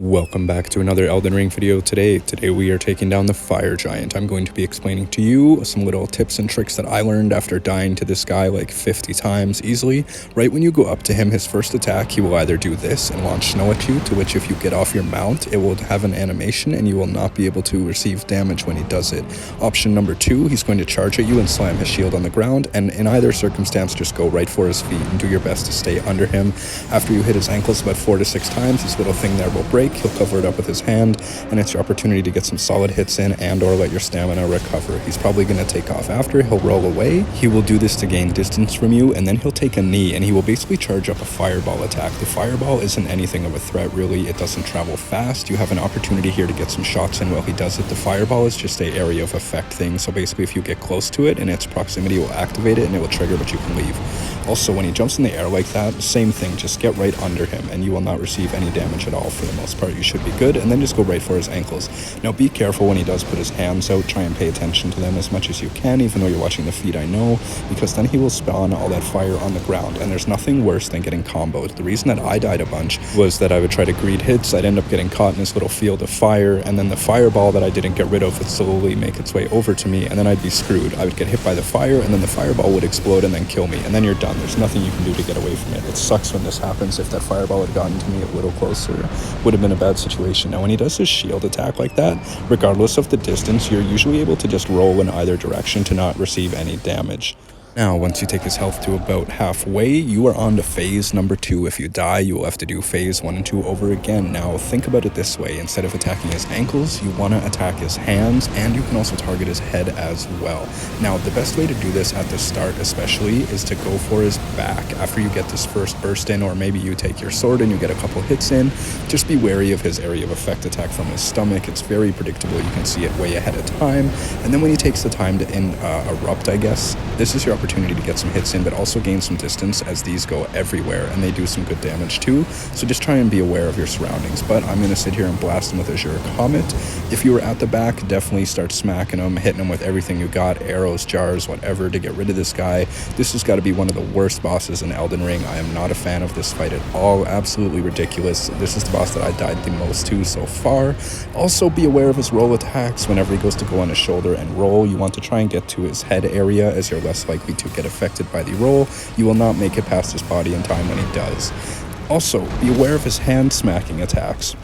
Welcome back to another Elden Ring video. Today we are taking down the fire giant. I'm going to be explaining to you some little tips and tricks that I learned after dying to this guy like 50 times easily. Right when you go up to him, his first attack, he will either do this and launch snow at you, to which if you get off your mount, it will have an animation and you will not be able to receive damage when he does it. Option number 2, he's going to charge at you and slam his shield on the ground, and in either circumstance, just go right for his feet and do your best to stay under him. After you hit his ankles about 4 to 6 times, this little thing there will break. He'll cover it up with his hand, and it's your opportunity to get some solid hits in and or let your stamina recover. He's probably going to take off after. He'll roll away. He will do this to gain distance from you, and then he'll take a knee, and he will basically charge up a fireball attack. The fireball isn't anything of a threat, really. It doesn't travel fast. You have an opportunity here to get some shots in while he does it. The fireball is just a area of effect thing, so basically if you get close to it, in its proximity will activate it, and it will trigger, but you can leave. Also, when he jumps in the air like that, same thing, just get right under him, and you will not receive any damage at all for the most part. You should be good, and then just go right for his ankles. Now be careful when he does put his hands out. Try and pay attention to them as much as you can, even though you're watching the feet, I know, because then he will spawn all that fire on the ground, and there's nothing worse than getting comboed. The reason that I died a bunch was that I would try to greed hits, I'd end up getting caught in this little field of fire, and then the fireball that I didn't get rid of would slowly make its way over to me, and then I'd be screwed. I would get hit by the fire, and then the fireball would explode and then kill me, and then you're done. There's nothing you can do to get away from it. It sucks when this happens. If that fireball had gotten to me a little closer, would have been a bad situation. Now when he does his shield attack like that, regardless of the distance, you're usually able to just roll in either direction to not receive any damage. Now, once you take his health to about halfway, you are on to phase number 2. If you die, you will have to do phase 1 and 2 over again. Now, think about it this way. Instead of attacking his ankles, you want to attack his hands, and you can also target his head as well. Now, the best way to do this at the start especially is to go for his back. After you get this first burst in, or maybe you take your sword and you get a couple hits in, just be wary of his area of effect attack from his stomach. It's very predictable. You can see it way ahead of time. And then when he takes the time to erupt, I guess, this is your opportunity to get some hits in, but also gain some distance, as these go everywhere and they do some good damage too. So just try and be aware of your surroundings. But I'm going to sit here and blast him with Azure Comet. If you were at the back, definitely start smacking him, hitting him with everything you got, arrows, jars, whatever, to get rid of this guy. This has got to be one of the worst bosses in Elden Ring. I am not a fan of this fight at all. Absolutely ridiculous. This is the boss that I died the most to so far. Also be aware of his roll attacks. Whenever he goes to go on his shoulder and roll, you want to try and get to his head area, as you're less likely to get affected by the roll. You will not make it past his body in time when he does. Also, be aware of his hand smacking attacks.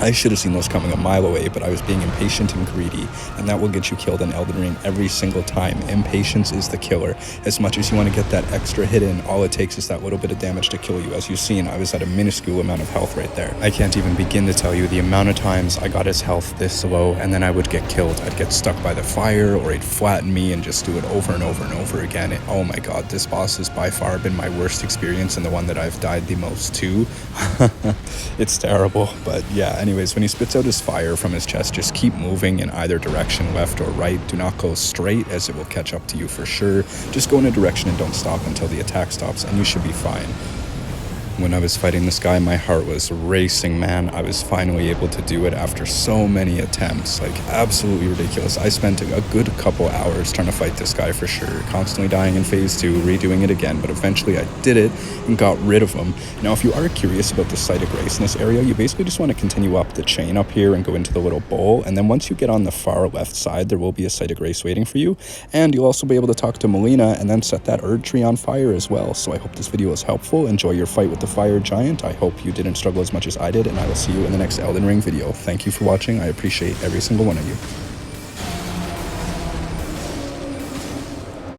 I should have seen those coming a mile away, but I was being impatient and greedy, and that will get you killed in Elden Ring every single time. Impatience is the killer. As much as you want to get that extra hit in, all it takes is that little bit of damage to kill you. As you've seen, I was at a minuscule amount of health right there. I can't even begin to tell you the amount of times I got his health this low, and then I would get killed. I'd get stuck by the fire, or he'd flatten me and just do it over and over and over again. Oh my god, this boss has by far been my worst experience, and the one that I've died the most to. It's terrible, but yeah. Anyways, when he spits out his fire from his chest, just keep moving in either direction, left or right. Do not go straight, as it will catch up to you for sure. Just go in a direction and don't stop until the attack stops, and you should be fine. When I was fighting this guy, my heart was racing, man. I was finally able to do it after so many attempts. Like, absolutely ridiculous. I spent a good couple hours trying to fight this guy for sure. Constantly dying in phase 2, redoing it again, but eventually I did it and got rid of him. Now, if you are curious about the site of grace in this area, you basically just want to continue up the chain up here and go into the little bowl, and then once you get on the far left side, there will be a site of grace waiting for you, and you'll also be able to talk to Melina and then set that Erd tree on fire as well. So I hope this video was helpful. Enjoy your fight with the fire giant. I hope you didn't struggle as much as I did, and I will see you in the next Elden Ring video. Thank you for watching. I appreciate every single one of you.